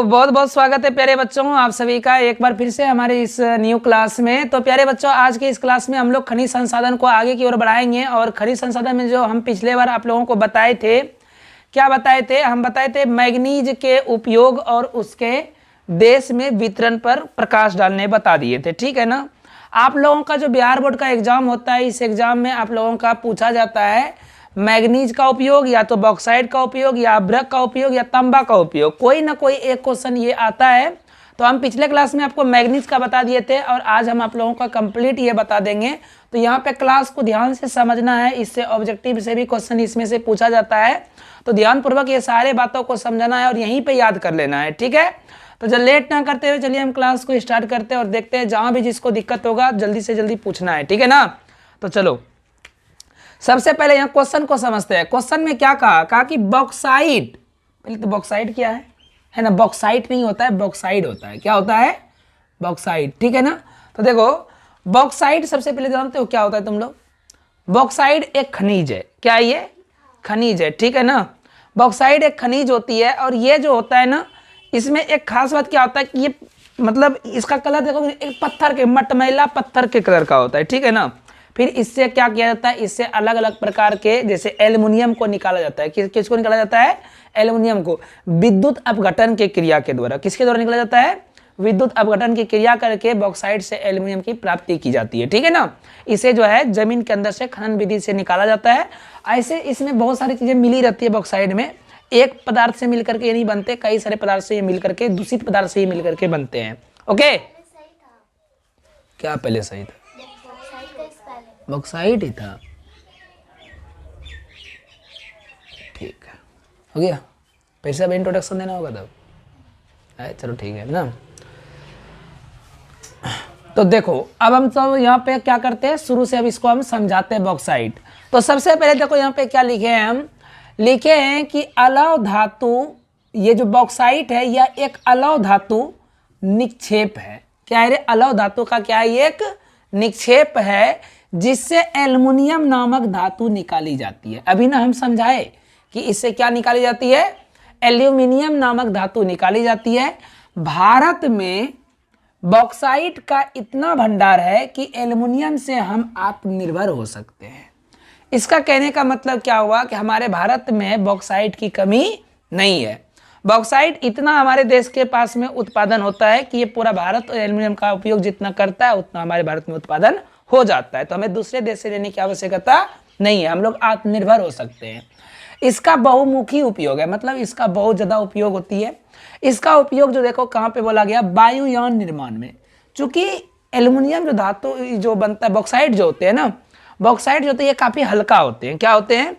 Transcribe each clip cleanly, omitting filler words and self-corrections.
बहुत बहुत स्वागत है प्यारे बच्चों आप सभी का एक बार फिर से हमारे इस न्यू क्लास में। तो प्यारे बच्चों, आज के इस क्लास में हम लोग खनिज संसाधन को आगे की ओर बढ़ाएंगे। और खनिज संसाधन में जो हम पिछले बार आप लोगों को बताए थे, क्या बताए थे? हम बताए थे मैग्नीज के उपयोग और उसके देश में वितरण पर प्रकाश डालने बता दिए थे, ठीक है ना। आप लोगों का जो बिहार बोर्ड का एग्जाम होता है, इस एग्जाम में आप लोगों का पूछा जाता है मैग्नीज का उपयोग, या तो बॉक्साइट का उपयोग, या अभ्रक का उपयोग, या तांबा का उपयोग। कोई ना कोई एक क्वेश्चन ये आता है। तो हम पिछले क्लास में आपको मैग्नीज का बता दिए थे और आज हम आप लोगों का कंप्लीट ये बता देंगे। तो यहाँ पे क्लास को ध्यान से समझना है, इससे ऑब्जेक्टिव से भी क्वेश्चन इसमें से पूछा जाता है। तो ध्यानपूर्वक ये सारे बातों को समझना है और यहीं पर याद कर लेना है, ठीक है। तो जब लेट ना करते हुए चलिए हम क्लास को स्टार्ट करते हैं और देखते हैं, जहाँ भी जिसको दिक्कत होगा जल्दी से जल्दी पूछना है, ठीक है ना। तो चलो सबसे पहले यहाँ क्वेश्चन को समझते हैं। क्वेश्चन में क्या कहा कि बॉक्साइट, पहले तो बॉक्साइट क्या है ना, बॉक्साइट नहीं होता है, बॉक्साइड होता है। क्या होता है? बॉक्साइट, ठीक है ना। तो देखो बॉक्साइट सबसे पहले जानते हो क्या होता है तुम लोग? बॉक्साइट एक खनिज है। क्या है ये? खनिज है, ठीक है ना। बॉक्साइट एक खनिज होती है और ये जो होता है ना, इसमें एक खास बात क्या होता है कि ये मतलब इसका कलर देखो, एक पत्थर के मटमैला पत्थर के कलर का होता है, ठीक है ना। फिर इससे क्या किया जाता है, इससे अलग अलग प्रकार के जैसे एल्युमिनियम को निकाला जाता है। किसको निकाला जाता है? एल्युमिनियम को विद्युत अपघटन के क्रिया के द्वारा। किसके द्वारा निकाला जाता है? विद्युत अपघटन की क्रिया करके बॉक्साइट से एल्युमिनियम की प्राप्ति की जाती है, ठीक है ना। इसे जो है जमीन के अंदर से खनन विधि से निकाला जाता है। ऐसे इसमें बहुत सारी चीजें मिली रहती है बॉक्साइट में। एक पदार्थ से मिलकर के ये नहीं बनते, कई सारे पदार्थ से ये मिलकर के, दूषित पदार्थ से ये मिलकर के बनते हैं। ओके, क्या पहले सही था? बॉक्साइट ही था, ठीक है, हो गया। पैसा भी इंट्रोडक्शन देना होगा तब, चलो ठीक है ना। तो देखो अब हम सब यहाँ पे क्या करते हैं, शुरू से अब इसको हम समझाते हैं बॉक्साइट। तो सबसे पहले देखो यहाँ पे क्या लिखे हैं, हम लिखे हैं कि अलौह धातु, ये जो बॉक्साइट है यह एक अलौह धातु निक्षेप है। क्या है रे? अलौह धातु का क्या है? एक निक्षेप है जिससे एल्युमिनियम नामक धातु निकाली जाती है। अभी ना हम समझाए कि इससे क्या निकाली जाती है? एल्यूमिनियम नामक धातु निकाली जाती है। भारत में बॉक्साइट का इतना भंडार है कि एल्युमिनियम से हम आत्मनिर्भर हो सकते हैं। इसका कहने का मतलब क्या हुआ कि हमारे भारत में बॉक्साइट की कमी नहीं है। बॉक्साइट इतना हमारे देश के पास में उत्पादन होता है कि ये पूरा भारत एल्युमिनियम का उपयोग जितना करता है उतना हमारे भारत में उत्पादन हो जाता है। तो हमें दूसरे देश से लेने की आवश्यकता नहीं है, हम लोग आत्मनिर्भर हो सकते हैं। इसका बहुमुखी उपयोग है, मतलब इसका बहुत ज़्यादा उपयोग होती है। इसका उपयोग जो देखो कहाँ पे बोला गया, वायुयान निर्माण में। चूंकि एल्युमिनियम जो धातु जो बनता है, बॉक्साइट जो होते हैं ना, बॉक्साइट जो होते हैं ये काफ़ी हल्का होते हैं। क्या होते हैं?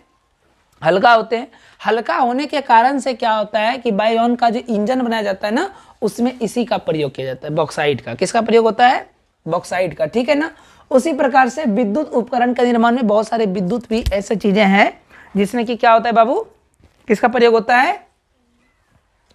हल्का होते हैं। हल्का होने के कारण से क्या होता है कि वायुयान का जो इंजन बनाया जाता है ना, उसमें इसी का प्रयोग किया जाता है, बॉक्साइट का। किसका प्रयोग होता है? बॉक्साइट का, ठीक है ना। उसी प्रकार से विद्युत उपकरण का निर्माण में बहुत सारे विद्युत भी ऐसे चीजें हैं जिसमें कि क्या होता है बाबू, किसका प्रयोग होता है?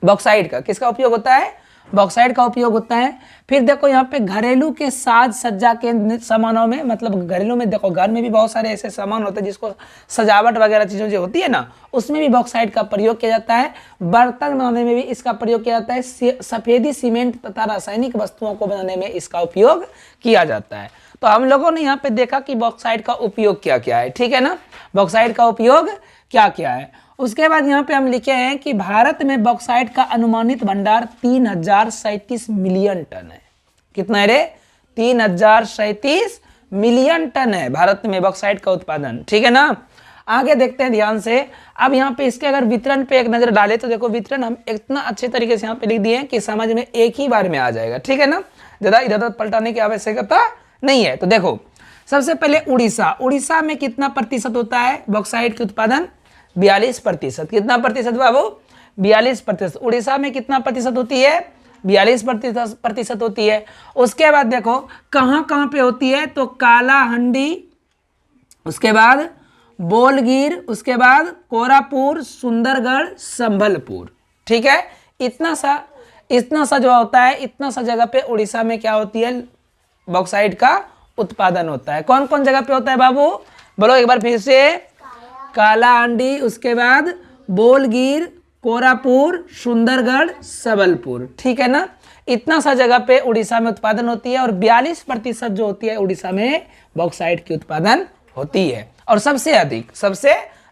बॉक्साइट का। किसका उपयोग होता है? बॉक्साइट का उपयोग होता है। फिर देखो यहाँ पे घरेलू के साज सज्जा के सामानों में, मतलब घरेलू में देखो घर में भी बहुत सारे ऐसे सामान होते हैं जिसको सजावट वगैरह चीज़ों जो होती है ना, उसमें भी बॉक्साइट का प्रयोग किया जाता है। बर्तन बनाने में भी इसका प्रयोग किया जाता है। सफेदी सीमेंट तथा रासायनिक वस्तुओं को बनाने में इसका उपयोग किया जाता है। तो हम लोगों ने यहाँ पे देखा कि बॉक्साइट का उपयोग क्या क्या है, ठीक है ना। बॉक्साइट का उपयोग क्या क्या है। उसके बाद यहाँ पे हम लिखे हैं कि भारत में बॉक्साइट का अनुमानित भंडार 3037 मिलियन टन है। कितना है रे? 3037 मिलियन टन है भारत में बॉक्साइट का उत्पादन, ठीक है ना। आगे देखते हैं ध्यान से। अब यहाँ पे इसके अगर वितरण पे एक नजर डाले तो देखो वितरण हम इतना अच्छे तरीके से यहाँ पे लिख दिए हैं कि समझ में एक ही बार में आ जाएगा, ठीक है ना। ज्यादा इधर उधर पलटाने की आवश्यकता नहीं है। तो देखो सबसे पहले उड़ीसा में कितना प्रतिशत होता है बॉक्साइट के उत्पादन? 42%। कितना प्रतिशत बाबू? 42%। उड़ीसा में कितना प्रतिशत होती है? 42% होती है। उसके बाद देखो कहाँ कहाँ पे होती है, तो कालाहंडी, उसके बाद बोलगीर, उसके बाद कोरापुर, सुंदरगढ़, संबलपुर, ठीक है। इतना सा जो होता है, इतना सा जगह पे उड़ीसा में क्या होती है, बॉक्साइट का उत्पादन होता है। कौन कौन जगह पे होता है बाबू? बोलो एक बार फिर से। कालाहांडी, उसके बाद बोलगीर, कोरापुर, सुंदरगढ़, सबलपुर, ठीक है ना। इतना सा जगह पे उड़ीसा में उत्पादन होती है और 42% जो होती है उड़ीसा में बॉक्साइट की उत्पादन होती है। और सबसे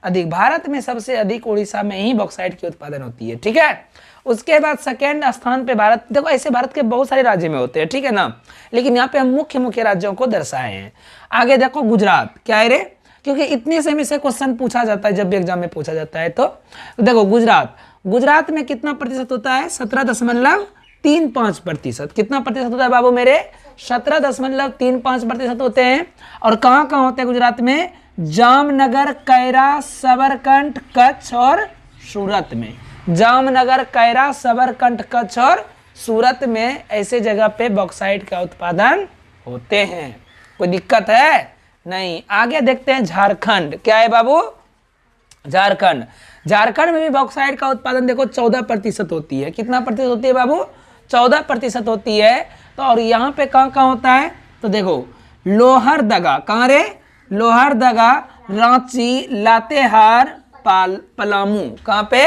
अधिक भारत में सबसे अधिक उड़ीसा में ही बॉक्साइट की उत्पादन होती है, ठीक है। उसके बाद सेकेंड स्थान पे भारत, देखो ऐसे भारत के बहुत सारे राज्य में होते हैं, ठीक है ना, लेकिन यहाँ पे हम मुख्य राज्यों को दर्शाए हैं। आगे देखो गुजरात, क्या है रे, क्योंकि इतने से में से क्वेश्चन पूछा जाता है जब भी एग्जाम में पूछा जाता है। तो देखो गुजरात में कितना प्रतिशत होता है, 17.35%। कितना प्रतिशत होता है बाबू मेरे, 17.35% होते हैं। और कहाँ कहाँ होते हैं गुजरात में, जामनगर, कैरा, सबरकंठ, कच्छ और सूरत में। जामनगर, कैरा, सबरकंठ, कच्छ और सूरत में ऐसे जगह पे बॉक्साइट का उत्पादन होते हैं। कोई दिक्कत है नहीं। आगे देखते हैं झारखंड, क्या है बाबू, झारखंड में भी बॉक्साइट का उत्पादन देखो 14% होती है। कितना प्रतिशत होती है बाबू, 14% होती है। तो और यहाँ पे कहाँ कहाँ होता है, तो देखो लोहरदगा, कहाँ रे, लोहरदगा, रांची, लातेहार, पलामू, कहाँ पे,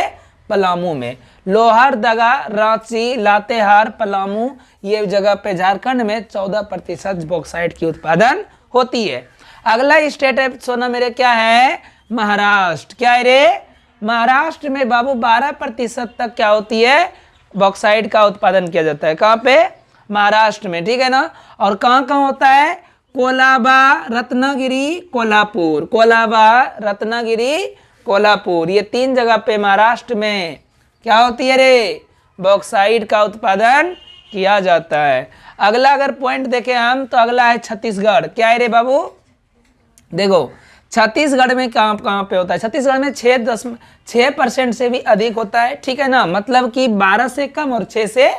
पलामू में। लोहरदगा, रांची, लातेहार, पलामू, ये जगह पे झारखंड में 14% बॉक्साइट की उत्पादन होती है। अगला स्टेट है सोना मेरे, क्या है, महाराष्ट्र। क्या है रे, महाराष्ट्र में बाबू 12% तक क्या होती है, बॉक्साइट का उत्पादन किया जाता है। कहाँ पे, महाराष्ट्र में, ठीक है ना। और कहाँ कहाँ होता है, कोलाबा, रत्नागिरी, कोल्हापुर, कोलाबा, रत्नागिरी, कोल्हापुर, ये 3 जगह पे महाराष्ट्र में क्या होती है रे, बॉक्साइट का उत्पादन किया जाता है। अगला अगर पॉइंट देखें हम, तो अगला है छत्तीसगढ़। क्या है रे बाबू, देखो छत्तीसगढ़ में कहाँ कहाँ पे होता है, छत्तीसगढ़ में 6% से भी अधिक होता है, ठीक है ना, मतलब कि 12 से कम और 6 से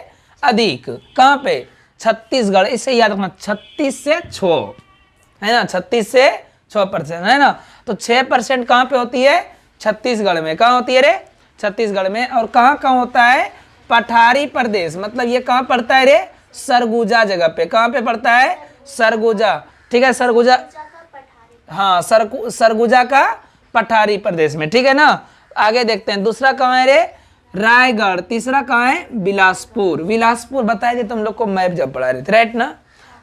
अधिक। कहाँ पे, छत्तीसगढ़, इसे याद रखना, 36 से 6 है ना, 36 से 6% है ना। तो 6% कहाँ पे होती है, छत्तीसगढ़ में। कहाँ होती है रे, छत्तीसगढ़ में। और कहाँ कहाँ होता है, पठारी प्रदेश, मतलब ये कहाँ पड़ता है रे, सरगुजा जगह पे। कहाँ पे पड़ता है, सरगुजा, ठीक है, सरगुजा, हाँ सरगुजा का पठारी प्रदेश में, ठीक है ना। आगे देखते हैं दूसरा कहाँ है रे, रायगढ़। तीसरा कहाँ है, बिलासपुर। बिलासपुर बताए थे तुम लोग को मैप जब पढ़ा रहे थे, राइट ना,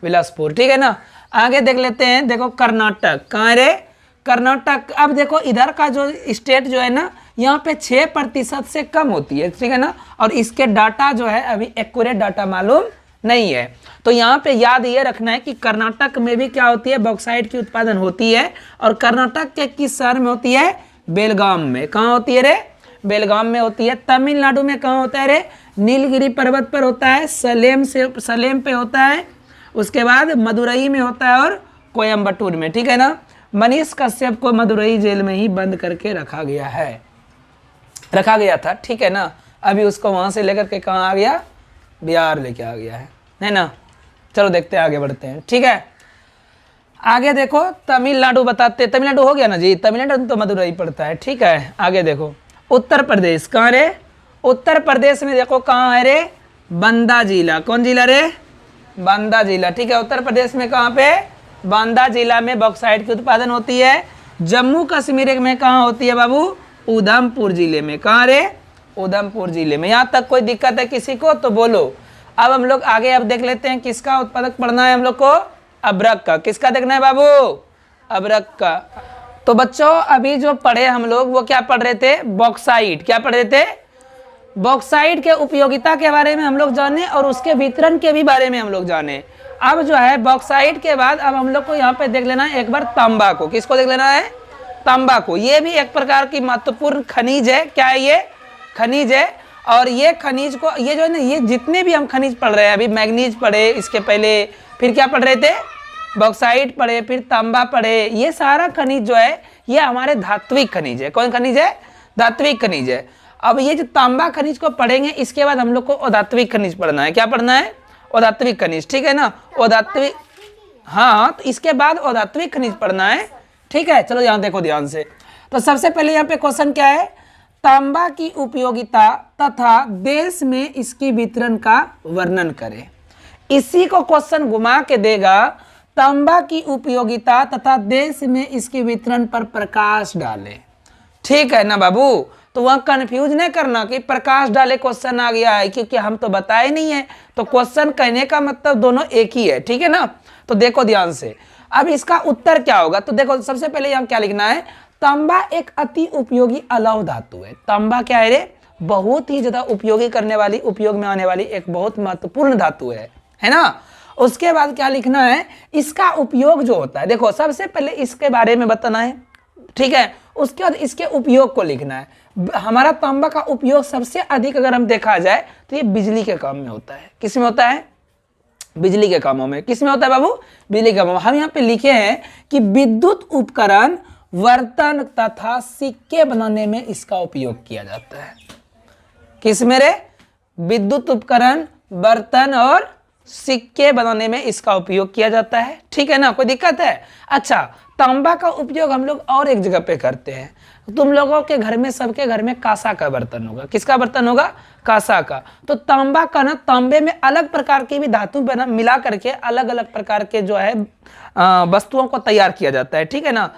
बिलासपुर, ठीक है ना। आगे देख लेते हैं, देखो कर्नाटक, कहाँ है रे, कर्नाटक। अब देखो इधर का जो स्टेट जो है ना, यहाँ पे 6% से कम होती है, ठीक है ना। और इसके डाटा जो है अभी एक्यूरेट डाटा मालूम नहीं है। तो यहाँ पे याद ये रखना है कि कर्नाटक में भी क्या होती है, बॉक्साइट की उत्पादन होती है। और कर्नाटक के किस शहर में होती है, बेलगाम में। कहाँ होती है रे, बेलगाम में होती है। तमिलनाडु में कहाँ होता है रे, नीलगिरी पर्वत पर होता है, सलेम पे होता है, उसके बाद मदुरई में होता है और कोयम्बटूर में, ठीक है ना। मनीष कश्यप को मदुरई जेल में ही बंद करके रखा गया था, ठीक है ना। अभी उसको वहां से लेकर के कहाँ आ गया, बिहार लेके आ गया है ना। चलो देखते हैं, आगे बढ़ते हैं, ठीक है। आगे देखो तमिलनाडु बताते, तमिलनाडु हो गया ना जी, तमिलनाडु तो मदुरई पड़ता है, ठीक है। आगे देखो उत्तर प्रदेश, कहाँ रे, उत्तर प्रदेश में देखो कहाँ है रे, बांदा जिला। कौन जिला रे, बांदा जिला, ठीक है। उत्तर प्रदेश में कहाँ पे, बांदा जिला में बॉक्साइट की उत्पादन होती है। जम्मू कश्मीर में कहाँ होती है बाबू, उधमपुर जिले में। कहाँ रे, उधमपुर जिले में। यहाँ तक कोई दिक्कत है किसी को तो बोलो। अब हम लोग आगे अब देख लेते हैं किसका उत्पादक पढ़ना है हम लोग को, अभ्रक का। किसका देखना है बाबू, अभ्रक का। तो बच्चों अभी जो पढ़े हम लोग वो क्या पढ़ रहे थे, बॉक्साइट। क्या पढ़ रहे थे, बॉक्साइट के उपयोगिता के बारे में हम लोग जाने और उसके वितरण के भी बारे में हम लोग जाने। अब जो है बॉक्साइट के बाद अब हम लोग को यहाँ पे देख लेना है एक बार तांबा को। किसको देख लेना है, तांबा को। ये भी एक प्रकार की महत्वपूर्ण खनिज है। क्या है ये, खनिज है। और ये खनिज को, ये जो है ना, ये जितने भी हम खनिज पढ़ रहे हैं, अभी मैग्नीज पढ़े, इसके पहले फिर क्या पढ़ रहे थे, बॉक्साइट पढ़े, फिर तांबा पढ़े। ये सारा खनिज जो है ये हमारे धात्विक खनिज है। कौन खनिज है, धात्विक खनिज है। अब ये जो तांबा खनिज को पढ़ेंगे इसके बाद हम लोग को अधात्विक खनिज पढ़ना है। क्या पढ़ना है, अधात्विक खनिज, ठीक है ना। अधात्विक, हाँ, तो इसके बाद अधात्विक खनिज पढ़ना है, ठीक है। चलो यहाँ देखो ध्यान से। तो सबसे पहले यहाँ पे क्वेश्चन क्या है, तांबा की उपयोगिता तथा देश में इसकी वितरण का वर्णन करें। इसी को क्वेश्चन घुमा के देगा, तांबा की उपयोगिता तथा देश में इसके वितरण पर प्रकाश डालें, ठीक है ना बाबू। तो वहाँ कंफ्यूज नहीं करना कि प्रकाश डाले क्वेश्चन आ गया है, क्योंकि हम तो बताए नहीं है। तो क्वेश्चन कहने का मतलब दोनों एक ही है, ठीक है ना। तो देखो ध्यान से, अब इसका उत्तर क्या होगा। तो देखो सबसे पहले यहाँ क्या लिखना है, तांबा एक अति उपयोगी अलौह धातु है। तांबा क्या है रे, बहुत ही ज्यादा उपयोगी करने वाली, उपयोग में आने वाली एक बहुत महत्वपूर्ण धातु है ना। उसके बाद क्या लिखना है, इसका उपयोग जो होता है, देखो सबसे पहले इसके बारे में बताना है, ठीक है। उसके बाद इसके उपयोग को लिखना है। हमारा तांबा का उपयोग सबसे अधिक अगर हम देखा जाए तो ये बिजली के काम में होता है। किस में होता है, बिजली के कामों में। किस में होता है बाबू, बिजली के कामों में। हम यहाँ पे लिखे हैं कि विद्युत उपकरण, बर्तन तथा सिक्के बनाने में इसका उपयोग किया जाता है। किस में रे, विद्युत उपकरण, बर्तन और सिक्के बनाने में इसका उपयोग किया जाता है, ठीक है ना। कोई दिक्कत है। अच्छा, तांबा का उपयोग हम लोग और एक जगह पे करते हैं। तुम लोगों के घर में, सबके घर में कांसा का बर्तन होगा। किसका बर्तन होगा, कांसा का। तो तांबा का ना, तांबे में अलग प्रकार की भी धातु बना मिला करके अलग अलग प्रकार के जो है वस्तुओं को तैयार किया जाता है, ठीक है ना।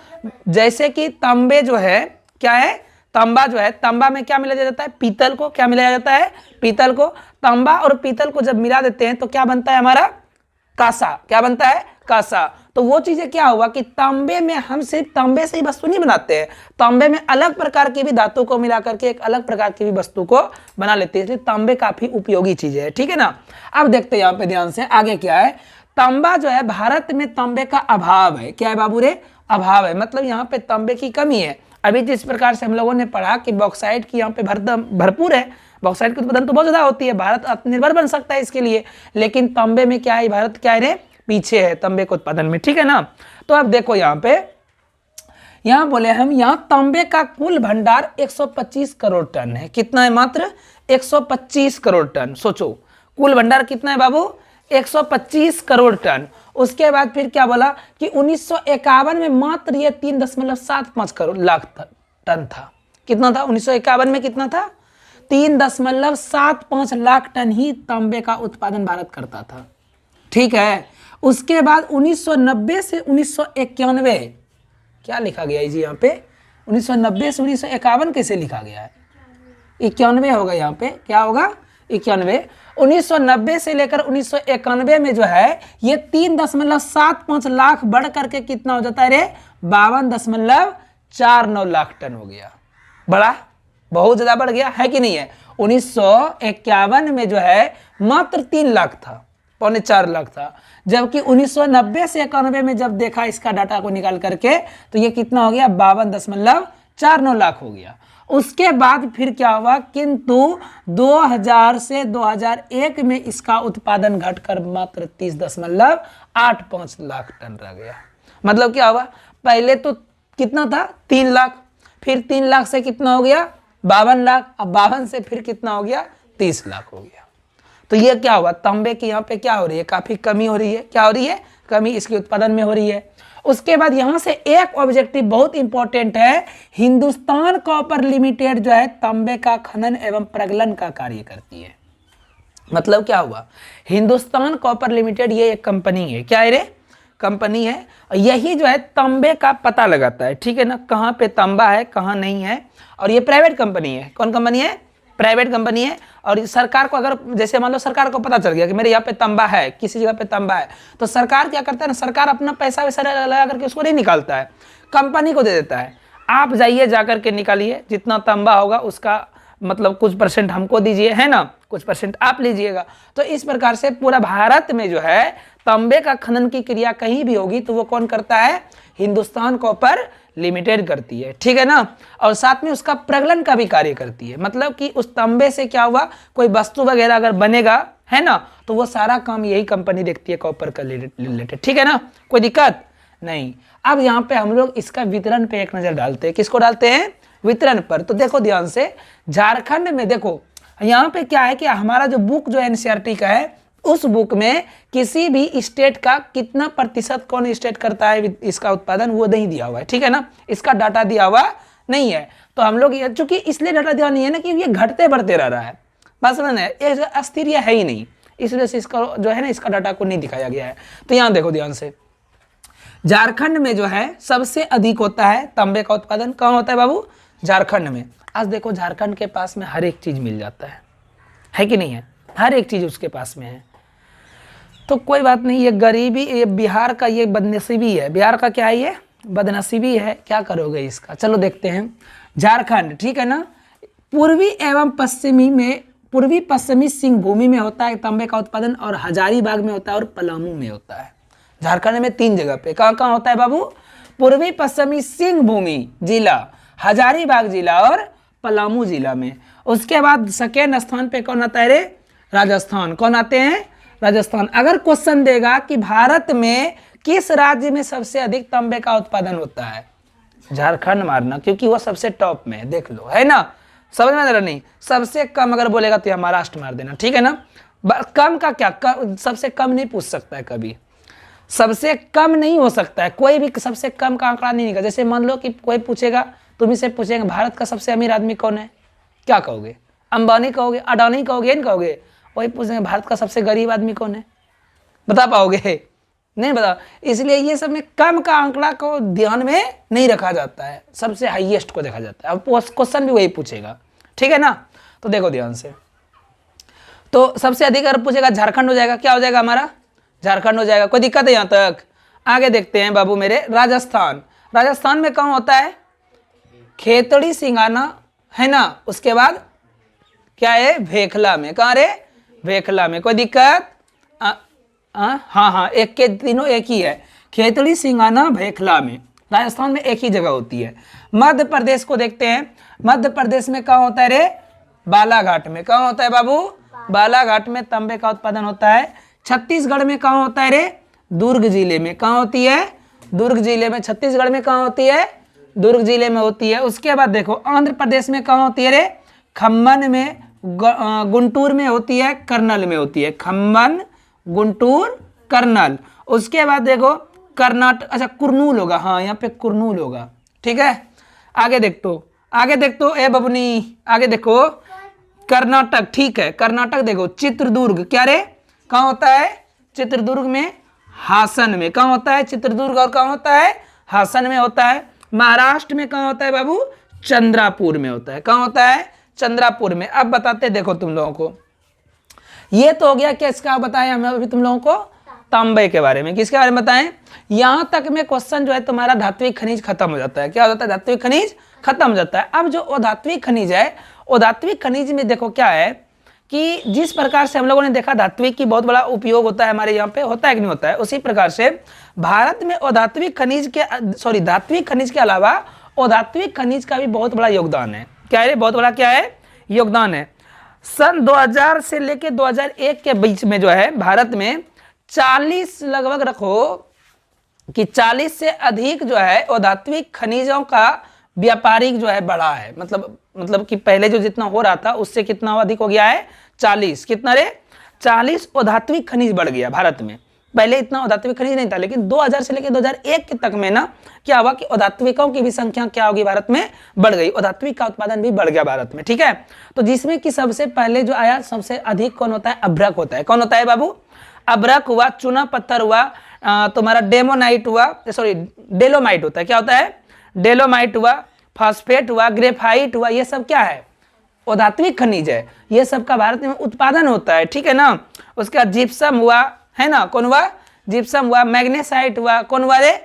जैसे कि तांबे जो है, क्या है, तांबा जो है, तांबा में क्या मिलाया जाता है, पीतल को। क्या मिलाया जाता है, पीतल को। तांबा और पीतल को जब मिला देते हैं तो क्या बनता है हमारा, कांसा। क्या बनता है, कांसा। तो वो चीजें क्या हुआ कि तांबे में हम सिर्फ तांबे से ही वस्तु नहीं बनाते हैं, तांबे में अलग प्रकार की भी धातु को मिला करके एक अलग प्रकार की भी वस्तु को बना लेते हैं। इसलिए तांबे काफी उपयोगी चीज है, ठीक है ना। अब देखते हैं यहाँ पे ध्यान से आगे क्या है। तांबा जो है, भारत में तांबे का अभाव है। क्या है बाबू रे, अभाव है। मतलब यहाँ पे तांबे की कमी है। अभी जिस प्रकार से हम लोगों ने पढ़ा कि बॉक्साइट की यहाँ पे भरपूर है, बॉक्साइट की उत्पादन तो बहुत ज्यादा होती है, भारत आत्मनिर्भर बन सकता है इसके लिए। लेकिन तांबे में क्या है, भारत क्या है रे, पीछे है तांबे के उत्पादन में, ठीक है ना। तो अब देखो यहाँ पे, यहाँ बोले हम, यहाँ तांबे का कुल भंडार 125 करोड़ टन है। कितना है, मात्र 125 करोड़ टन। सोचो कुल भंडार कितना है बाबू, 125 करोड़ टन। उसके बाद फिर क्या बोला कि 1951 में मात्र ये 3.75 करोड़ लाख टन था। कितना था 1951 में, कितना था, 3.75 लाख टन ही तांबे का उत्पादन भारत करता था, ठीक है। उसके बाद 1990 से 1991, क्या लिखा गया है जी यहाँ पे, 1990 से 1951 कैसे लिखा गया है, 91 होगा यहाँ पे, क्या होगा, 91। 1990 से लेकर 1991 में जो है ये 3.75 लाख बढ़ करके कितना हो जाता है रे, 52.49 लाख टन हो गया। बड़ा, बहुत ज्यादा बढ़ गया है कि नहीं है। 1951 में जो है मात्र 3 लाख था, 3.25 लाख था, जबकि 1990 से 91 में जब देखा इसका डाटा को निकाल करके तो ये कितना हो गया, 52.49 लाख हो गया। उसके बाद फिर क्या हुआ, किंतु 2000 से 2001 में इसका उत्पादन घटकर मात्र 30.85 लाख टन रह गया। मतलब क्या हुआ, पहले तो कितना था, 3 लाख, फिर 3 लाख से कितना हो गया, 52 लाख, अब 52 से फिर कितना हो गया, 30 लाख हो गया। तो ये क्या हुआ, तांबे की यहाँ पे क्या हो रही है, काफी कमी हो रही है। क्या हो रही है, कमी इसके उत्पादन में हो रही है। उसके बाद यहां से एक ऑब्जेक्टिव बहुत इंपॉर्टेंट है, हिंदुस्तान कॉपर लिमिटेड जो है तांबे का खनन एवं प्रगलन का कार्य करती है। मतलब क्या हुआ, हिंदुस्तान कॉपर लिमिटेड ये एक कंपनी है। क्या है रे, कंपनी है। यही जो है तांबे का पता लगाता है, ठीक है ना, कहाँ पे तांबा है कहाँ नहीं है। और ये प्राइवेट कंपनी है। कौन कंपनी है, प्राइवेट कंपनी है। और सरकार को अगर, जैसे मान लो सरकार को पता चल गया कि मेरे यहाँ पे तांबा है, किसी जगह पे तांबा है, तो सरकार क्या करता है ना, सरकार अपना पैसा वैसा लगा करके उसको नहीं निकालता है, कंपनी को दे देता है। आप जाइए जाकर के निकालिए, जितना तांबा होगा उसका मतलब कुछ % हमको दीजिए, है ना, कुछ % आप लीजिएगा। तो इस प्रकार से पूरा भारत में जो है तांबे का खनन की क्रिया कहीं भी होगी तो वो कौन करता है, हिंदुस्तान कॉपर लिमिटेड करती है, ठीक है ना। और साथ में उसका प्रगलन का भी कार्य करती है। मतलब कि उस तांबे से क्या हुआ, कोई वस्तु वगैरह अगर बनेगा, है ना, तो वो सारा काम यही कंपनी देखती है, कॉपर का रिलेटेड, ठीक है ना, कोई दिक्कत नहीं। अब यहाँ पे हम लोग इसका वितरण पे एक नजर डालते हैं। किसको डालते हैं, वितरण पर। तो देखो ध्यान से, झारखंड में देखो यहाँ पे क्या है कि हमारा जो बुक जो एनसीईआरटी का है, उस बुक में किसी भी स्टेट का कितना % कौन स्टेट करता है इसका उत्पादन, वो नहीं दिया हुआ है, ठीक है ना, इसका डाटा दिया हुआ नहीं है। तो हम लोग चूंकि इसलिए डाटा दिया नहीं है ना कि ये घटते बढ़ते रह रहा है, बस है, ये अस्थिर है ही नहीं, इसलिए से इसका जो है ना, इसका डाटा को नहीं दिखाया गया है। तो यहाँ देखो ध्यान से, झारखंड में जो है सबसे अधिक होता है तांबे का उत्पादन। कहाँ होता है बाबू, झारखंड में। आज देखो झारखंड के पास में हर एक चीज मिल जाता है कि नहीं है, हर एक चीज उसके पास में है। तो कोई बात नहीं, ये गरीबी, ये बिहार का ये बदनसीबी है, बिहार का क्या है, ये बदनसीबी है, क्या करोगे इसका। चलो देखते हैं झारखंड, ठीक है ना। पूर्वी एवं पश्चिमी में, पूर्वी पश्चिमी सिंह भूमि में होता है तांबे का उत्पादन, और हजारीबाग में होता है और पलामू में होता है। झारखंड में 3 जगह पे, कहाँ कहाँ होता है बाबू, पूर्वी पश्चिमी सिंह भूमि जिला, हजारीबाग जिला और पलामू जिला में। उसके बाद सेकेंड स्थान पे कौन आता है रे, राजस्थान। कौन आते हैं, राजस्थान। अगर क्वेश्चन देगा कि भारत में किस राज्य में सबसे अधिक तांबे का उत्पादन होता है, झारखंड मारना, क्योंकि वो सबसे टॉप में है, देख लो, है ना, समझ में आ रहा नहीं। सबसे कम अगर बोलेगा तो यहाँ महाराष्ट्र मार देना, ठीक है ना। कम का क्या, सबसे कम नहीं पूछ सकता है कभी, सबसे कम नहीं हो सकता है, कोई भी सबसे कम का आंकड़ा नहीं निकला। जैसे मान लो कि कोई पूछेगा, तुम से पूछेंगे भारत का सबसे अमीर आदमी कौन है, क्या कहोगे, अंबानी कहोगे, अडानी कहोगे, इन कहोगे। वही पूछेंगे भारत का सबसे गरीब आदमी कौन है, बता पाओगे, नहीं बता। इसलिए ये सब में कम का आंकड़ा को ध्यान में नहीं रखा जाता है, सबसे हाईएस्ट को देखा जाता है। अब क्वेश्चन भी वही पूछेगा, ठीक है ना। तो देखो ध्यान से, तो सबसे अधिक अगर पूछेगा झारखंड हो जाएगा, क्या हो जाएगा हमारा, झारखंड हो जाएगा। कोई दिक्कत है यहाँ तक। आगे देखते हैं बाबू मेरे, राजस्थान। राजस्थान में कहाँ होता है, खेतड़ी सिंगाना, है ना। उसके बाद क्या है, भेखला में। कहाँ रे, भेखला में। कोई दिक्कत, हाँ, एक के तीनों एक ही है, खेतड़ी सिंगाना भेखला में, राजस्थान में एक ही जगह होती है। मध्य प्रदेश को देखते हैं, मध्य प्रदेश में कहाँ होता है रे, बालाघाट में। कहाँ होता है बाबू, बालाघाट में तांबे का उत्पादन होता है। छत्तीसगढ़ में कहाँ होता है रे, दुर्ग जिले में। कहाँ होती है, दुर्ग जिले में। छत्तीसगढ़ में कहाँ होती है, दुर्ग जिले में होती है। उसके बाद देखो आंध्र प्रदेश में कहाँ होती है रे, खम्मन में, गुंटूर में होती है, करनल में होती है। खम्मन, गुंटूर, करनल। उसके बाद देखो कर्नाटक, अच्छा कुरनूल होगा, हाँ यहाँ पे कुरनूल होगा, ठीक है। आगे देख तो ए बबनी, आगे देखो कर्नाटक, ठीक है, कर्नाटक देखो चित्रदुर्ग, क्या रे, कहाँ होता है, चित्रदुर्ग में, हासन में। कहाँ होता है, चित्रदुर्ग और कहाँ होता है, हासन में होता है। महाराष्ट्र में कहाँ होता है बाबू, चंद्रापुर में होता है। कहाँ होता है, चंद्रापुर में। अब बताते देखो तुम लोगों को, ये तो हो गया कि इसका बताएं हमें अभी तुम लोगों को तांबे के बारे में, किसके बारे में बताएं। यहां तक में क्वेश्चन जो है तुम्हारा धात्विक खनिज खत्म हो जाता है। क्या हो जाता है, धात्विक खनिज खत्म हो जाता है। अब जो अधात्विक खनिज है, अधात्विक खनिज में देखो क्या है कि जिस प्रकार से हम लोगों ने देखा धात्विक की बहुत बड़ा उपयोग होता है हमारे यहाँ पे, होता है कि नहीं होता है, उसी प्रकार से भारत में अधात्विक खनिज के, सॉरी धात्विक खनिज के अलावा अधात्विक खनिज का भी बहुत बड़ा योगदान है। क्या है, बहुत बड़ा क्या है, योगदान है। सन 2000 से लेके 2001 के बीच में जो है भारत में 40 लगभग रखो कि 40 से अधिक जो है अधात्विक खनिजों का व्यापारिक जो है बढ़ा है। मतलब कि पहले जो जितना हो रहा था उससे कितना अधिक हो गया है, 40। कितना रे, 40 अधात्विक खनिज बढ़ गया भारत में। पहले इतना अधात्विक खनिज नहीं था, लेकिन 2000 से लेकर 2001 के तक में ना क्या हुआ कि अधात्विकों की भी संख्या क्या होगी, भारत में बढ़ गई। अधात्विक का उत्पादन भी बढ़ गया भारत में, ठीक है। तो जिसमें कि सबसे पहले जो आया, सबसे अधिक कौन होता है, अभ्रक होता है। कौन होता है बाबू, अभ्रक हुआ, चूना पत्थर हुआ, तुम्हारा डेमोनाइट हुआ, सॉरी डेलोमाइट होता है। क्या होता है, डेलोमाइट हुआ, फास्फेट हुआ, ग्रेफाइट हुआ, ये सब क्या है, अधात्विक खनिज है। ये सब का भारत में उत्पादन होता है, ठीक है ना। उसके बाद जिप्सम हुआ, है ना, कौन हुआ, जिप्सम हुआ, मैग्नेसाइट हुआ, कौन हुआ रे,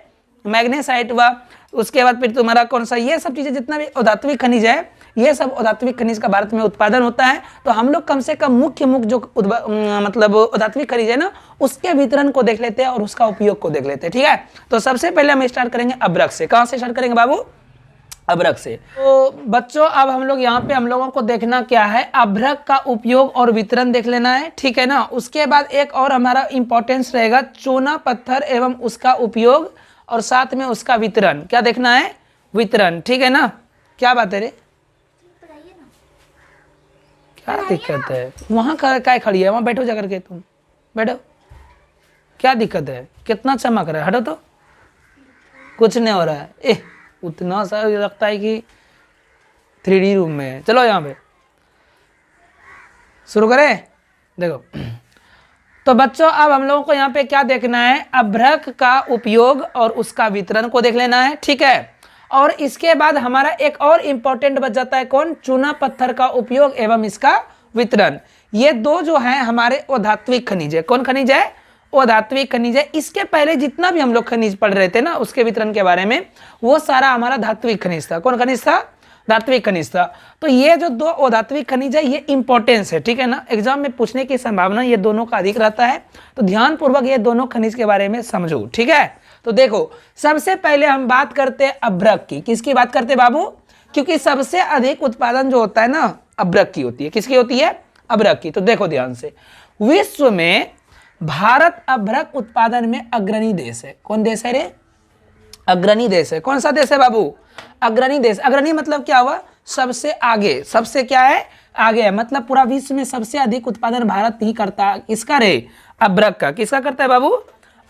मैग्नेसाइट हुआ। उसके बाद फिर तुम्हारा कौन सा, ये सब चीजें जितना भी अधात्विक खनिज है, ये सब अधात्विक खनिज का भारत में उत्पादन होता है। तो हम लोग कम से कम मुख्य जो मतलब अधात्विक खनिज है ना, उसके वितरण को देख लेते हैं और उसका उपयोग को देख लेते हैं, ठीक है। तो सबसे पहले हम स्टार्ट करेंगे अभ्रक से। कहाँ से स्टार्ट करेंगे बाबू, अभ्रक से। तो बच्चों अब हम लोग यहाँ पे हम लोगों को देखना क्या है, अभ्रक का उपयोग और वितरण देख लेना है, ठीक है ना। उसके बाद एक और हमारा इंपॉर्टेंस रहेगा चूना पत्थर एवं उसका उपयोग और साथ में उसका वितरण। क्या देखना है, वितरण, ठीक है ना। क्या बात है रे, क्या दिक्कत है, वहां क्या खड़ी है, वहां बैठो जाकर के, तुम बैठो, क्या दिक्कत है, कितना चमक रहा है, हटो तो, कुछ नहीं हो रहा है। उतना सा लगता है कि 3D रूम में है। चलो यहाँ पे शुरू करें, देखो। तो बच्चों अब हम लोगों को यहाँ पे क्या देखना है, अभ्रक का उपयोग और उसका वितरण को देख लेना है, ठीक है। और इसके बाद हमारा एक और इंपॉर्टेंट बच जाता है कौन, चूना पत्थर का उपयोग एवं इसका वितरण। ये दो जो है हमारे अधात्विक खनिज है। कौन खनिज है, अधात्विक खनिज है। इसके पहले जितना भी हम लोग खनिज पढ़ रहे थे ना उसके वितरण के बारे में, वो सारा हमारा धात्विक खनिज था। कौन खनिज था, धात्विक खनिज था। तो ये जो दो अधात्विक खनिज है ये इंपॉर्टेंस है, ठीक है ना, एग्जाम में पूछने की संभावना ये दोनों का अधिक रहता है। तो ध्यानपूर्वक ये दोनों खनिज के बारे में समझो, ठीक है। तो देखो सबसे पहले हम बात करते हैं अभ्रक की। किसकी बात करते हैं बाबू, क्योंकि सबसे अधिक उत्पादन जो होता है ना अभ्रक की होती है। किसकी होती है, अभ्रक की। तो देखो ध्यान से, विश्व में भारत अभ्रक उत्पादन में अग्रणी देश है। कौन देश है रे, अग्रणी देश है। कौन सा देश है बाबू, अग्रणी देश। अग्रणी मतलब क्या हुआ, सबसे आगे, सबसे क्या है, आगे है। मतलब पूरा विश्व में सबसे अधिक उत्पादन भारत ही करता है। किसका रे, अभ्रक का। किसका करता है बाबू,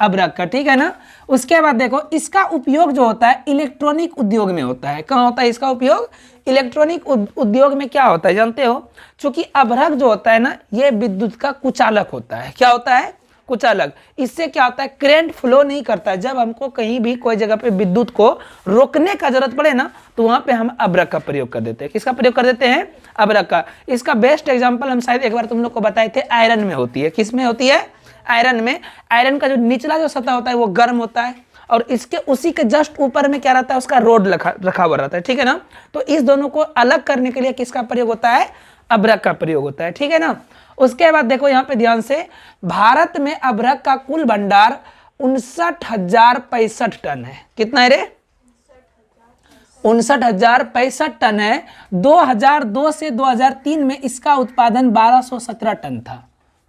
अभ्रक का, ठीक है ना। उसके बाद देखो इसका उपयोग जो होता है इलेक्ट्रॉनिक उद्योग में होता है। कहाँ होता है इसका उपयोग, इलेक्ट्रॉनिक उद्योग में। क्या होता है जानते हो, क्योंकि अभ्रक जो होता है ना ये विद्युत का कुचालक होता है। क्या होता है, कुचालक। इससे क्या होता है, करंट फ्लो नहीं करता है। जब हमको कहीं भी कोई जगह पे विद्युत को रोकने का जरूरत पड़े ना तो वहां पे हम अभ्रक का प्रयोग कर देते हैं। किसका प्रयोग कर देते हैं, अभ्रक का। इसका बेस्ट एग्जांपल हम शायद एक बार तुम लोग को बताए थे, आयरन में होती है। किस में होती है, आयरन में। आयरन का जो निचला जो सतह होता है वो गर्म होता है और इसके उसी के जस्ट ऊपर में क्या रहता है, उसका रोड रखा हुआ रहता है, ठीक है ना। तो इस दोनों को अलग करने के लिए किसका प्रयोग होता है, अभ्रक का प्रयोग होता है, ठीक है ना। उसके बाद देखो यहाँ पे ध्यान से, भारत में अभ्रक का कुल भंडार 59,065 टन है। कितना है रे, 59,065 टन है। 2002 से 2003 में इसका उत्पादन 1217 टन था।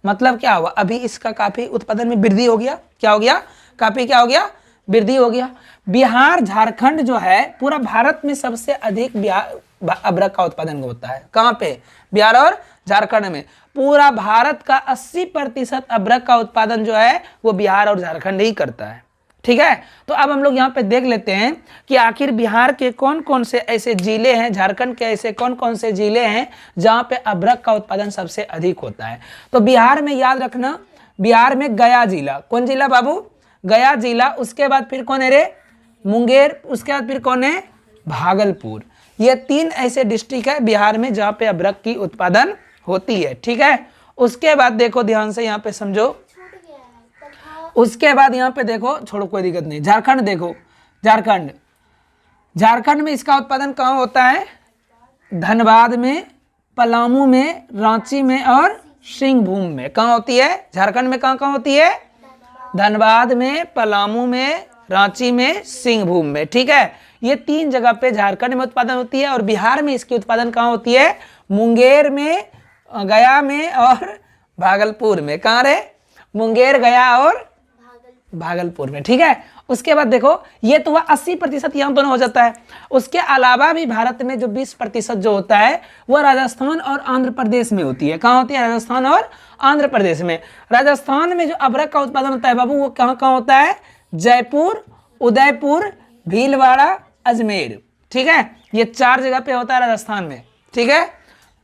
मतलब क्या हुआ, अभी इसका काफी उत्पादन में वृद्धि हो गया। क्या हो गया, काफी क्या हो गया, वृद्धि हो गया। बिहार झारखंड जो है पूरा भारत में सबसे अधिक अभ्रक का उत्पादन होता है। कहाँ पे, बिहार और झारखंड में। पूरा भारत का 80% अभ्रक का उत्पादन जो है वो बिहार और झारखंड ही करता है, ठीक है। तो अब हम लोग यहाँ पे देख लेते हैं कि आखिर बिहार के कौन कौन से ऐसे जिले हैं, झारखंड के ऐसे कौन कौन से जिले हैं जहाँ पे अभ्रक का उत्पादन सबसे अधिक होता है। तो बिहार में याद रखना, बिहार में गया जिला। कौन जिला बाबू, गया जिला। उसके बाद फिर कौन है रे, मुंगेर। उसके बाद फिर कौन है, भागलपुर। ये 3 ऐसे डिस्ट्रिक्ट है बिहार में जहाँ पे अभ्रक की उत्पादन होती है, ठीक है। उसके बाद देखो ध्यान से यहाँ पे समझो, उसके बाद यहाँ पे देखो, छोड़ो कोई दिक्कत नहीं। झारखंड देखो, झारखंड, झारखंड में इसका उत्पादन कहाँ होता है, धनबाद में, पलामू में, रांची में और सिंहभूम में। कहाँ होती है, झारखंड में कहाँ कहाँ होती है, धनबाद में, पलामू में, रांची में, सिंहभूम में, ठीक है। ये 3 जगह पे झारखंड में उत्पादन होती है। और बिहार में इसकी उत्पादन कहाँ होती है, मुंगेर में, गया में और भागलपुर में। कहाँ रे, मुंगेर, गया और भागलपुर में, ठीक है। उसके बाद देखो ये तो हुआ 80%, यहाँ दोनों हो जाता है। उसके अलावा भी भारत में जो 20% जो होता है वो राजस्थान और आंध्र प्रदेश में होती है। कहाँ होती है, राजस्थान और आंध्र प्रदेश में। राजस्थान में जो अभ्रक का उत्पादन होता है बाबू वो कहाँ कहाँ होता है, जयपुर, उदयपुर, भीलवाड़ा, अजमेर, ठीक है। ये 4 जगह पे होता है राजस्थान में, ठीक है।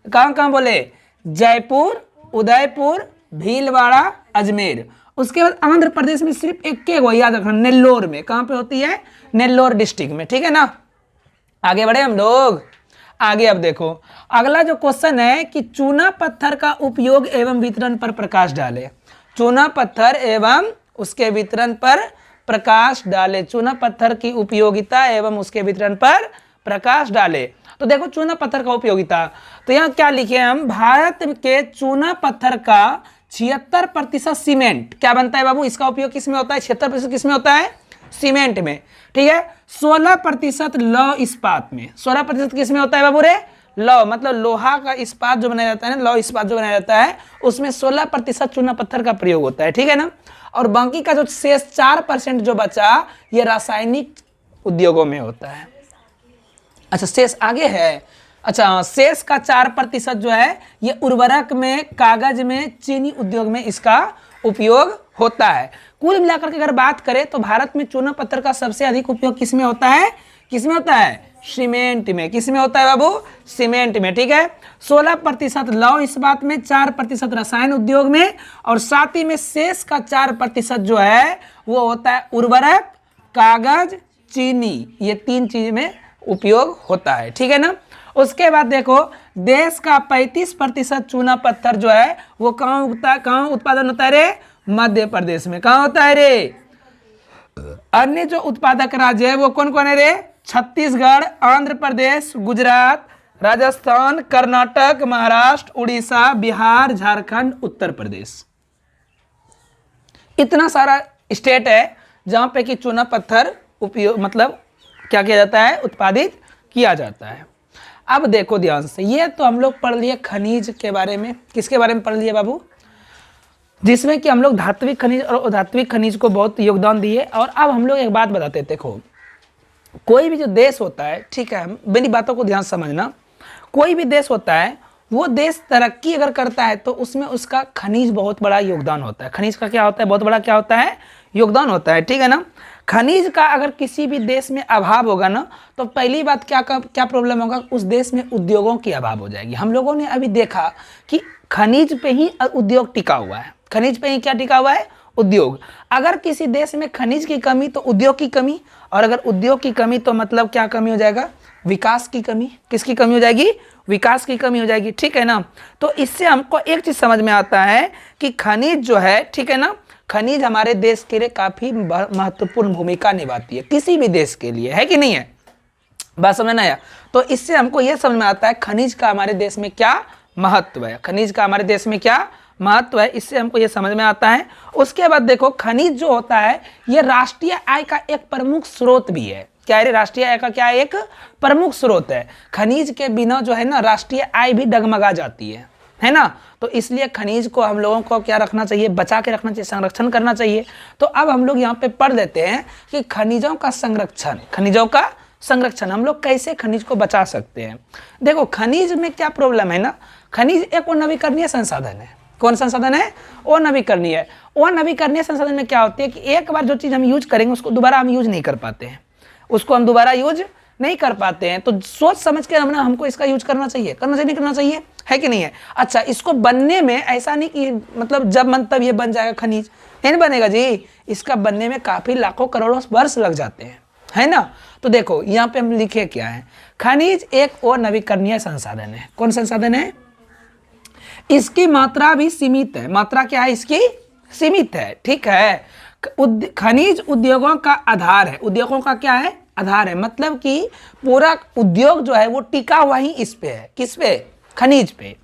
कहाँ कहाँ बोले, जयपुर, उदयपुर, भीलवाड़ा, अजमेर। उसके बाद आंध्र प्रदेश में सिर्फ एक के वो याद रखना, नेल्लोर में। कहाँ पे होती है, नेल्लोर डिस्ट्रिक्ट में, ठीक है ना। आगे बढ़े हम लोग, आगे अब देखो अगला जो क्वेश्चन है कि चूना पत्थर का उपयोग एवं वितरण पर प्रकाश डाले। चूना पत्थर एवं उसके वितरण पर प्रकाश डाले। चूना पत्थर की उपयोगिता एवं उसके वितरण पर प्रकाश डाले। तो देखो चूना पत्थर का उपयोगिता, तो यहाँ क्या लिखे हम, भारत के चूना पत्थर का 76% सीमेंट क्या बनता है बाबू, इसका उपयोग किस में होता है, 76% किस में होता है, सीमेंट में, ठीक है। 16% लौह इस्पात में। 16% किस में होता है बाबू रे, लौह, मतलब लोहा का इस्पात जो बनाया जाता है ना, लौह इस्पात जो बनाया जाता है उसमें 16% चूना पत्थर का प्रयोग होता है, ठीक है ना। और बाकी का जो शेष 4% जो बचा ये रासायनिक उद्योगों में होता है। अच्छा शेष आगे है, अच्छा शेष का 4% जो है ये उर्वरक में, कागज में, चीनी उद्योग में इसका उपयोग होता है। कुल मिलाकर के अगर बात करें तो भारत में चूना पत्थर का सबसे अधिक उपयोग किस में होता है, किस में होता है, सीमेंट में। किस में होता है बाबू, सीमेंट में, ठीक है। 16% लौह इस्पात में, 4% रसायन उद्योग में और साथ ही में शेष का 4% जो है वो होता है उर्वरक, कागज, चीनी, ये 3 चीज में उपयोग होता है, ठीक है ना। उसके बाद देखो देश का 35% चूना पत्थर जो है वो कहाँ उगता है, कहाँ उत्पादन होता है रे, मध्य प्रदेश में। कहाँ होता है रे। अन्य जो उत्पादक राज्य है वो कौन कौन है रे, छत्तीसगढ़, आंध्र प्रदेश, गुजरात, राजस्थान, कर्नाटक, महाराष्ट्र, उड़ीसा, बिहार, झारखंड, उत्तर प्रदेश। इतना सारा स्टेट है जहां पे कि चूना पत्थर उपयोग मतलब क्या किया जाता है, उत्पादित किया जाता है। अब देखो ध्यान से, ये तो हम लोग पढ़ लिए खनिज के बारे में। किसके बारे में पढ़ लिए बाबू, जिसमें कि हम लोग धात्विक खनिज और अधात्विक खनिज को बहुत योगदान दिए। और अब हम लोग एक बात बताते हैं, देखो कोई भी जो देश होता है, ठीक है, मेरी बातों को ध्यान समझना, कोई भी देश होता है वो देश तरक्की अगर करता है तो उसमें उसका खनिज बहुत बड़ा योगदान होता है। खनिज का क्या होता है, बहुत बड़ा क्या होता है, योगदान होता है, ठीक है ना। खनिज का अगर किसी भी देश में अभाव होगा ना तो पहली बात क्या प्रॉब्लम होगा, उस देश में उद्योगों की अभाव हो जाएगी। हम लोगों ने अभी देखा कि खनिज पे ही उद्योग टिका हुआ है, खनिज पे ही क्या टिका हुआ है, उद्योग। अगर किसी देश में खनिज की कमी तो उद्योग की कमी, और अगर उद्योग की कमी तो मतलब क्या कमी हो जाएगा, विकास की कमी। किसकी कमी हो जाएगी, विकास की कमी हो जाएगी, ठीक है ना। तो इससे हमको एक चीज समझ में आता है कि खनिज जो है, ठीक है ना, खनिज हमारे देश के लिए काफी महत्वपूर्ण भूमिका निभाती है, किसी भी देश के लिए, है कि नहीं है, बात समझ में आया। तो इससे हमको यह समझ में आता है खनिज का हमारे देश में क्या महत्व है, खनिज का हमारे देश में क्या महत्व है, इससे हमको ये समझ में आता है। उसके बाद देखो खनिज जो होता है ये राष्ट्रीय आय का एक प्रमुख स्रोत भी है। क्या है, राष्ट्रीय आय का क्या है, एक प्रमुख स्रोत है। खनिज के बिना जो है ना राष्ट्रीय आय भी डगमगा जाती है ना। तो इसलिए खनिज को हम लोगों को क्या रखना चाहिए, बचा के रखना चाहिए, संरक्षण करना चाहिए। तो अब हम लोग यहाँ पे पढ़ लेते हैं कि खनिजों का संरक्षण, खनिजों का संरक्षण हम लोग कैसे खनिज को बचा सकते हैं। देखो खनिज में क्या प्रॉब्लम है ना, खनिज एक नवीकरणीय संसाधन है। कौन संसाधन है, वो नवीकरणीय है। वो नवीकरणीय संसाधन में क्या होती है कि एक बार जो चीज हम यूज करेंगे उसको दोबारा हम यूज नहीं कर पाते हैं, उसको हम दोबारा यूज नहीं कर पाते हैं। तो सोच समझ के हमको इसका यूज करना चाहिए, नहीं करना चाहिए, है कि नहीं है। अच्छा, इसको बनने में ऐसा नहीं कि मतलब जब मन तब ये बन जाएगा खनिज, नहीं बनेगा जी। इसका बनने में काफी लाखों करोड़ों वर्ष लग जाते हैं, है ना। तो देखो यहाँ पे हम लिखे क्या है, खनिज एक और नवीकरणीय संसाधन है। कौन संसाधन है, इसकी मात्रा भी सीमित है। मात्रा क्या है इसकी, सीमित है, ठीक है। खनिज उद्योगों का आधार है, उद्योगों का क्या है, आधार है। मतलब कि पूरा उद्योग जो है वो टिका हुआ ही इस पे है, किस पे, खनिज पे।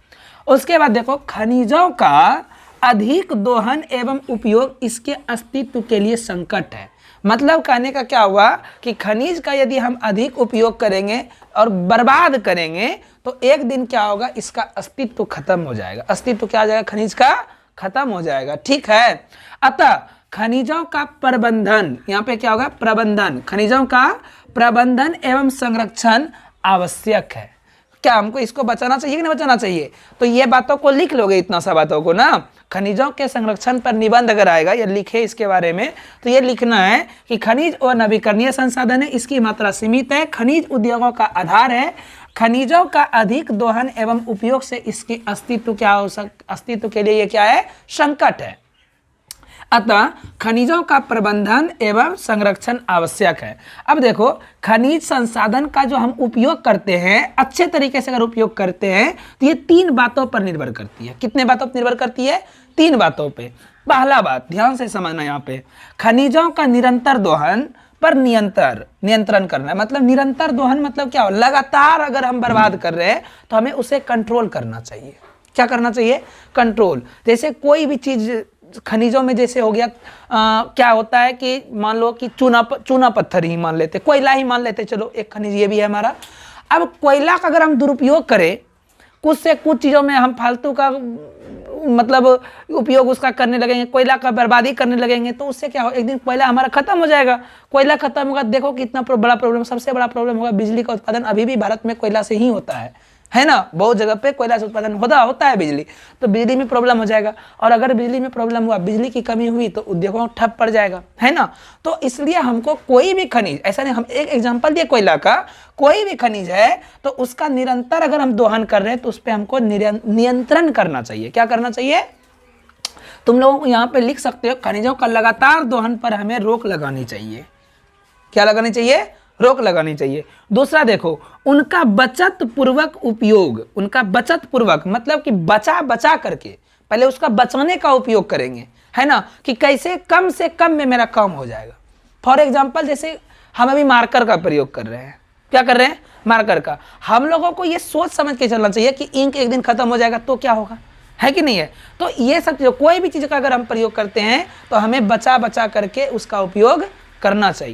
उसके बाद देखो खनिजों का अधिक दोहन एवं उपयोग इसके अस्तित्व के लिए संकट है। मतलब कहने का क्या हुआ कि खनिज का यदि हम अधिक उपयोग करेंगे और बर्बाद करेंगे तो एक दिन क्या होगा, इसका अस्तित्व खत्म हो जाएगा। अस्तित्व क्या हो जाएगा, खनिज का खत्म हो जाएगा, ठीक है। अतः खनिजों का प्रबंधन, यहाँ पे क्या होगा, प्रबंधन, खनिजों का प्रबंधन एवं संरक्षण आवश्यक है। क्या हमको इसको बचाना चाहिए कि नहीं बचाना चाहिए। तो ये बातों को लिख लोगे, इतना सा बातों को ना। खनिजों के संरक्षण पर निबंध अगर आएगा या लिखे इसके बारे में तो ये लिखना है कि खनिज और नवीकरणीय संसाधन है, इसकी मात्रा सीमित है, खनिज उद्योगों का आधार है, खनिजों का अधिक दोहन एवं उपयोग से इसके अस्तित्व क्या हो अस्तित्व के लिए ये क्या है, संकट है। अतः खनिजों का प्रबंधन एवं संरक्षण आवश्यक है। अब देखो खनिज संसाधन का जो हम उपयोग करते हैं, अच्छे तरीके से अगर उपयोग करते हैं तो ये 3 बातों पर निर्भर करती है। कितने बातों पर निर्भर करती है, 3 बातों पे। पहला बात ध्यान से समझना, यहाँ पे खनिजों का निरंतर दोहन पर नियंत्रण करना है। मतलब निरंतर दोहन मतलब क्या हो, लगातार अगर हम बर्बाद कर रहे हैं तो हमें उसे कंट्रोल करना चाहिए। क्या करना चाहिए, कंट्रोल। जैसे कोई भी चीज खनिजों में जैसे हो गया क्या होता है कि मान लो कि चूना पत्थर ही मान लेते, कोयला ही मान लेते, चलो एक खनिज ये भी है हमारा। अब कोयला का अगर हम दुरुपयोग करें, कुछ से कुछ चीज़ों में हम फालतू का मतलब उपयोग उसका करने लगेंगे, कोयला का बर्बादी करने लगेंगे, तो उससे क्या हो, एक दिन कोयला हमारा खत्म हो जाएगा। कोयला खत्म होगा, देखो कितना बड़ा प्रॉब्लम, सबसे बड़ा प्रॉब्लम होगा बिजली का उत्पादन अभी भी भारत में कोयला से ही होता है ना। बहुत जगह पे कोयला से उत्पादन होता है बिजली, तो बिजली में प्रॉब्लम हो जाएगा। और अगर बिजली में प्रॉब्लम हुआ, बिजली की कमी हुई तो उद्योगों ठप पड़ जाएगा, है ना। तो इसलिए हमको कोई भी खनिज, ऐसा नहीं, हम एक एग्जांपल दिए कोयला का, कोई भी खनिज है तो उसका निरंतर अगर हम दोहन कर रहे हैं तो उस पर हमको नियंत्रण करना चाहिए। क्या करना चाहिए, तुम लोगों को यहाँ पे लिख सकते हो, खनिजों का लगातार दोहन पर हमें रोक लगानी चाहिए। क्या लगानी चाहिए, रोक लगानी चाहिए। दूसरा देखो, उनका बचत पूर्वक उपयोग, उनका बचत पूर्वक मतलब कि बचा बचा करके, पहले उसका बचाने का उपयोग करेंगे, है ना, कि कैसे कम से कम में मेरा काम हो जाएगा। फॉर एग्जाम्पल जैसे हम अभी मार्कर का प्रयोग कर रहे हैं, क्या कर रहे हैं, मार्कर का। हम लोगों को ये सोच समझ के चलना चाहिए कि इंक एक दिन खत्म हो जाएगा तो क्या होगा, है कि नहीं है। तो ये सब चीज़, कोई भी चीज़ का अगर हम प्रयोग करते हैं तो हमें बचा बचा करके उसका उपयोग करना चाहिए।